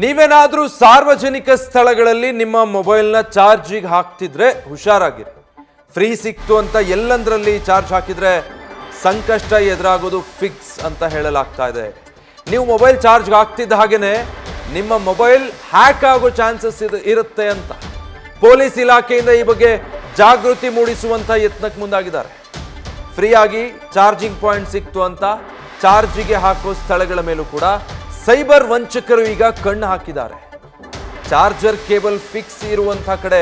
ನೀವೇನಾದರೂ ಸಾರ್ವಜನಿಕ ಸ್ಥಳಗಳಲ್ಲಿ ನಿಮ್ಮ ಮೊಬೈಲ್ನ ಚಾರ್ಜಿಗೆ ಹಾಕ್ತಿದ್ರೆ ಹುಷಾರಾಗಿರಿ. ಫ್ರೀ ಸಿಕ್ತು ಅಂತ ಎಲ್ಲಂದ್ರಲ್ಲಿ ಚಾರ್ಜ್ ಹಾಕಿದ್ರೆ ಸಂಕಷ್ಟ ಎದುರಾಗೋದು ಫಿಕ್ಸ್ ಅಂತ ಹೇಳಲಾಗ್ತಾ ಇದೆ. ನೀವು ಮೊಬೈಲ್ ಚಾರ್ಜ್ಗೆ ಹಾಕ್ತಿದ್ದ ಹಾಗೇನೆ ನಿಮ್ಮ ಮೊಬೈಲ್ ಹ್ಯಾಕ್ ಆಗೋ ಚಾನ್ಸಸ್ ಇರುತ್ತೆ ಅಂತ ಪೊಲೀಸ್ ಇಲಾಖೆಯಿಂದ ಈ ಬಗ್ಗೆ ಜಾಗೃತಿ ಮೂಡಿಸುವಂತ ಯತ್ನಕ್ಕೆ ಮುಂದಾಗಿದ್ದಾರೆ. ಫ್ರೀಯಾಗಿ ಚಾರ್ಜಿಂಗ್ ಪಾಯಿಂಟ್ ಸಿಕ್ತು ಅಂತ ಚಾರ್ಜಿಗೆ ಹಾಕೋ ಸ್ಥಳಗಳ ಮೇಲೂ ಕೂಡ ಸೈಬರ್ ವಂಚಕರು ಈಗ ಕಣ್ಣು ಹಾಕಿದ್ದಾರೆ. ಚಾರ್ಜರ್ ಕೇಬಲ್ ಫಿಕ್ಸ್ ಇರುವಂಥ ಕಡೆ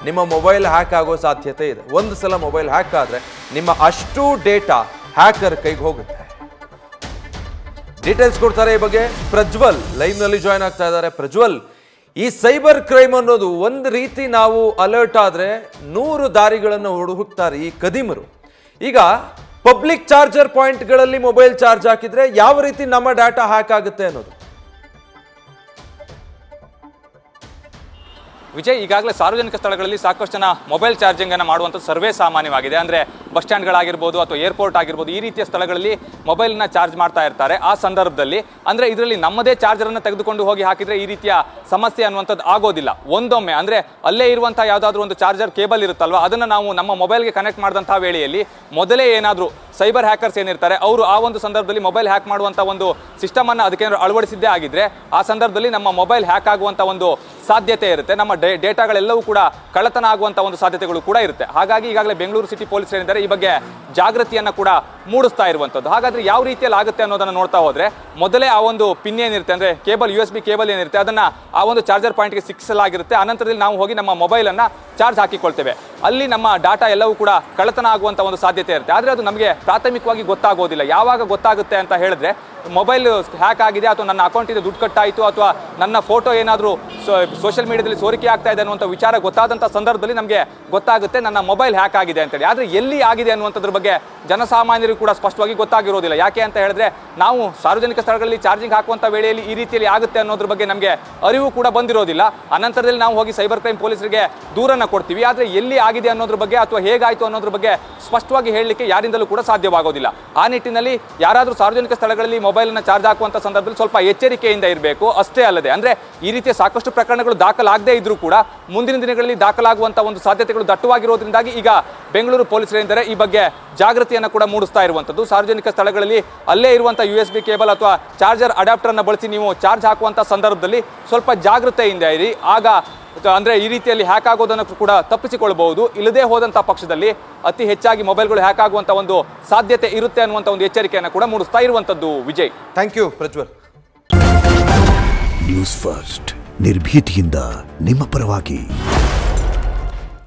ನಿಮ್ಮ ಮೊಬೈಲ್ ಹ್ಯಾಕ್ ಆಗೋ ಸಾಧ್ಯತೆ ಇದೆ. ಒಂದು ಸಲ ಮೊಬೈಲ್ ಹ್ಯಾಕ್ ಆದರೆ ನಿಮ್ಮ ಅಷ್ಟು ಡೇಟಾ ಹ್ಯಾಕರ್ ಕೈಗೆ ಹೋಗುತ್ತೆ. ಡೀಟೇಲ್ಸ್ ಕೊಡ್ತಾರೆ ಈ ಬಗ್ಗೆ ಪ್ರಜ್ವಲ್ ಲೈವ್ ನಲ್ಲಿ ಜಾಯ್ನ್ ಆಗ್ತಾ ಇದ್ದಾರೆ. ಪ್ರಜ್ವಲ್, ಈ ಸೈಬರ್ ಕ್ರೈಮ್ ಅನ್ನೋದು ಒಂದು ರೀತಿ ನಾವು ಅಲರ್ಟ್ ಆದ್ರೆ 100 ದಾರಿಗಳನ್ನು ಹುಡುಕ್ತಾರೆ ಈ ಕದಿಮರು. ಈಗ ಪಬ್ಲಿಕ್ ಚಾರ್ಜರ್ ಪಾಯಿಂಟ್ಗಳಲ್ಲಿ ಮೊಬೈಲ್ ಚಾರ್ಜ್ ಹಾಕಿದ್ರೆ ಯಾವ ರೀತಿ ನಮ್ಮ ಡಾಟಾ ಹ್ಯಾಕ್ ಆಗುತ್ತೆ ಅನ್ನೋದು. ವಿಜಯ್, ಈಗಾಗಲೇ ಸಾರ್ವಜನಿಕ ಸ್ಥಳಗಳಲ್ಲಿ ಸಾಕಷ್ಟು ಜನ ಮೊಬೈಲ್ ಚಾರ್ಜಿಂಗ್ ಅನ್ನು ಮಾಡುವಂಥ ಸರ್ವೇ ಸಾಮಾನ್ಯವಾಗಿದೆ. ಅಂದರೆ ಬಸ್ ಸ್ಟ್ಯಾಂಡ್ಗಳಾಗಿರ್ಬೋದು ಅಥವಾ ಏರ್ಪೋರ್ಟ್ ಆಗಿರ್ಬೋದು, ಈ ರೀತಿಯ ಸ್ಥಳಗಳಲ್ಲಿ ಮೊಬೈಲ್ನ ಚಾರ್ಜ್ ಮಾಡ್ತಾ ಇರ್ತಾರೆ. ಆ ಸಂದರ್ಭದಲ್ಲಿ ಅಂದರೆ ಇದರಲ್ಲಿ ನಮ್ಮದೇ ಚಾರ್ಜರನ್ನು ತೆಗೆದುಕೊಂಡು ಹೋಗಿ ಹಾಕಿದರೆ ಈ ರೀತಿಯ ಸಮಸ್ಯೆ ಅನ್ನುವಂಥದ್ದು ಆಗೋದಿಲ್ಲ. ಒಂದೊಮ್ಮೆ ಅಂದರೆ ಅಲ್ಲೇ ಇರುವಂಥ ಯಾವುದಾದ್ರೂ ಒಂದು ಚಾರ್ಜರ್ ಕೇಬಲ್ ಇರುತ್ತಲ್ವ, ಅದನ್ನು ನಾವು ನಮ್ಮ ಮೊಬೈಲ್ಗೆ ಕನೆಕ್ಟ್ ಮಾಡಿದಂಥ ವೇಳೆಯಲ್ಲಿ ಮೊದಲೇ ಏನಾದರೂ ಸೈಬರ್ ಹ್ಯಾಕರ್ಸ್ ಏನಿರ್ತಾರೆ ಅವರು ಆ ಒಂದು ಸಂದರ್ಭದಲ್ಲಿ ಮೊಬೈಲ್ ಹ್ಯಾಕ್ ಮಾಡುವಂಥ ಒಂದು ಸಿಸ್ಟಮನ್ನು ಅದಕ್ಕೆ ಅಳವಡಿಸಿದ್ದೇ ಆಗಿದ್ರೆ ಆ ಸಂದರ್ಭದಲ್ಲಿ ನಮ್ಮ ಮೊಬೈಲ್ ಹ್ಯಾಕ್ ಆಗುವಂಥ ಒಂದು ಸಾಧ್ಯತೆ ಇರುತ್ತೆ. ನಮ್ಮ ಡೇಟಾಗಳೆಲ್ಲವೂ ಕೂಡ ಕಳ್ಳತನ ಆಗುವಂಥ ಒಂದು ಸಾಧ್ಯತೆಗಳು ಕೂಡ ಇರುತ್ತೆ. ಹಾಗಾಗಿ ಈಗಾಗಲೇ ಬೆಂಗಳೂರು ಸಿಟಿ ಪೊಲೀಸ್ ಏನಿದ್ದಾರೆ ಈ ಬಗ್ಗೆ ಜಾಗೃತಿಯನ್ನು ಕೂಡ ಮೂಡಿಸ್ತಾ ಇರುವಂಥದ್ದು. ಹಾಗಾದರೆ ಯಾವ ರೀತಿಯಲ್ಲಿ ಆಗುತ್ತೆ ಅನ್ನೋದನ್ನು ನೋಡ್ತಾ ಹೋದರೆ ಮೊದಲೇ ಆ ಒಂದು ಪಿನ್ ಏನಿರುತ್ತೆ ಅಂದರೆ ಕೇಬಲ್ USB ಕೇಬಲ್ ಏನಿರುತ್ತೆ ಅದನ್ನು ಆ ಒಂದು ಚಾರ್ಜರ್ ಪಾಯಿಂಟ್ಗೆ ಸಿಕ್ಸಲಾಗಿರುತ್ತೆ. ಅನಂತರದಲ್ಲಿ ನಾವು ಹೋಗಿ ನಮ್ಮ ಮೊಬೈಲನ್ನು ಚಾರ್ಜ್ ಹಾಕಿಕೊಳ್ತೇವೆ. ಅಲ್ಲಿ ನಮ್ಮ ಡಾಟಾ ಎಲ್ಲವೂ ಕೂಡ ಕಳ್ಳತನ ಆಗುವಂಥ ಒಂದು ಸಾಧ್ಯತೆ ಇರುತ್ತೆ. ಆದರೆ ಅದು ನಮಗೆ ಪ್ರಾಥಮಿಕವಾಗಿ ಗೊತ್ತಾಗೋದಿಲ್ಲ. ಯಾವಾಗ ಗೊತ್ತಾಗುತ್ತೆ ಅಂತ ಹೇಳಿದ್ರೆ ಮೊಬೈಲ್ ಹ್ಯಾಕ್ ಆಗಿದೆ ಅಥವಾ ನನ್ನ ಅಕೌಂಟಿಂದ ದುಡ್ಡು ಕಟ್ಟಾಯಿತು ಅಥವಾ ನನ್ನ ಫೋಟೋ ಏನಾದರೂ ಸೋಷಿಯಲ್ ಮೀಡಿಯಾದಲ್ಲಿ ಸೋರಿಕೆ ಆಗ್ತಾ ಇದೆ ಅನ್ನುವಂಥ ವಿಚಾರ ಗೊತ್ತಾದಂಥ ಸಂದರ್ಭದಲ್ಲಿ ನಮಗೆ ಗೊತ್ತಾಗುತ್ತೆ ನನ್ನ ಮೊಬೈಲ್ ಹ್ಯಾಕ್ ಆಗಿದೆ ಅಂತೇಳಿ. ಆದರೆ ಎಲ್ಲಿ ಆಗಿದೆ ಅನ್ನುವಂಥದ್ರ ಬಗ್ಗೆ ಜನಸಾಮಾನ್ಯರಿಗೂ ಕೂಡ ಸ್ಪಷ್ಟವಾಗಿ ಗೊತ್ತಾಗಿರೋದಿಲ್ಲ. ಯಾಕೆ ಅಂತ ಹೇಳಿದ್ರೆ ನಾವು ಸಾರ್ವಜನಿಕ ಸ್ಥಳಗಳಲ್ಲಿ ಚಾರ್ಜಿಂಗ್ ಹಾಕುವಂಥ ವೇಳೆಯಲ್ಲಿ ಈ ರೀತಿಯಲ್ಲಿ ಆಗುತ್ತೆ ಅನ್ನೋದ್ರ ಬಗ್ಗೆ ನಮಗೆ ಅರಿವು ಕೂಡ ಬಂದಿರೋದಿಲ್ಲ. ಅನಂತರದಲ್ಲಿ ನಾವು ಹೋಗಿ ಸೈಬರ್ ಕ್ರೈಮ್ ಪೊಲೀಸರಿಗೆ ದೂರನ್ನು ಕೊಡ್ತೀವಿ. ಆದರೆ ಎಲ್ಲಿ ಆಗಿದೆ ಅನ್ನೋದ್ರ ಬಗ್ಗೆ ಅಥವಾ ಹೇಗಾಯಿತು ಅನ್ನೋದ್ರ ಬಗ್ಗೆ ಸ್ಪಷ್ಟವಾಗಿ ಹೇಳಲಿಕ್ಕೆ ಯಾರಿಂದಲೂ ಕೂಡ ಸಾಧ್ಯವಾಗೋದಿಲ್ಲ. ಆ ನಿಟ್ಟಿನಲ್ಲಿ ಯಾರಾದರೂ ಸಾರ್ವಜನಿಕ ಸ್ಥಳಗಳಲ್ಲಿ ಮೊಬೈಲನ್ನು ಚಾರ್ಜ್ ಹಾಕುವಂಥ ಸಂದರ್ಭದಲ್ಲಿ ಸ್ವಲ್ಪ ಎಚ್ಚರಿಕೆಯಿಂದ ಇರಬೇಕು. ಅಷ್ಟೇ ಅಲ್ಲದೆ ಅಂದರೆ ಈ ರೀತಿಯ ಸಾಕಷ್ಟು ಪ್ರಕರಣಗಳು ದಾಖಲಾಗದೇ ಇದ್ರೂ ಕೂಡ ಮುಂದಿನ ದಿನಗಳಲ್ಲಿ ದಾಖಲಾಗುವಂಥ ಒಂದು ಸಾಧ್ಯತೆಗಳು ದಟ್ಟವಾಗಿರೋದ್ರಿಂದಾಗಿ ಈಗ ಬೆಂಗಳೂರು ಪೊಲೀಸರೇನಿದ್ದಾರೆ ಈ ಬಗ್ಗೆ ಜಾಗೃತಿಯನ್ನು ಕೂಡ ಮೂಡಿಸ್ತಾ ಇರುವಂಥದ್ದು. ಸಾರ್ವಜನಿಕ ಸ್ಥಳಗಳಲ್ಲಿ ಅಲ್ಲೇ ಇರುವಂಥ USB ಕೇಬಲ್ ಅಥವಾ ಚಾರ್ಜರ್ ಅಡಾಪ್ಟರನ್ನು ಬಳಸಿ ನೀವು ಚಾರ್ಜ್ ಹಾಕುವಂಥ ಸಂದರ್ಭದಲ್ಲಿ ಸ್ವಲ್ಪ ಜಾಗೃತೆಯಿಂದ ಇರಿ. ಆಗ ಅಂದರೆ ಈ ರೀತಿಯಲ್ಲಿ ಹ್ಯಾಕ್ ಆಗೋದನ್ನು ಕೂಡ ತಪ್ಪಿಸಿಕೊಳ್ಳಬಹುದು. ಇಲ್ಲದೇ ಹೋದಂಥ ಪಕ್ಷದಲ್ಲಿ ಅತಿ ಹೆಚ್ಚಾಗಿ ಮೊಬೈಲ್ಗಳು ಹ್ಯಾಕ್ ಆಗುವಂಥ ಒಂದು ಸಾಧ್ಯತೆ ಇರುತ್ತೆ ಅನ್ನುವಂಥ ಒಂದು ಎಚ್ಚರಿಕೆಯನ್ನು ಕೂಡ ಮೂಡಿಸ್ತಾ ಇರುವಂಥದ್ದು. Vijay, thank you Prajwal. News First ನಿರ್ಭೀತಿಯಿಂದ ನಿಮ್ಮ ಪರವಾಗಿ.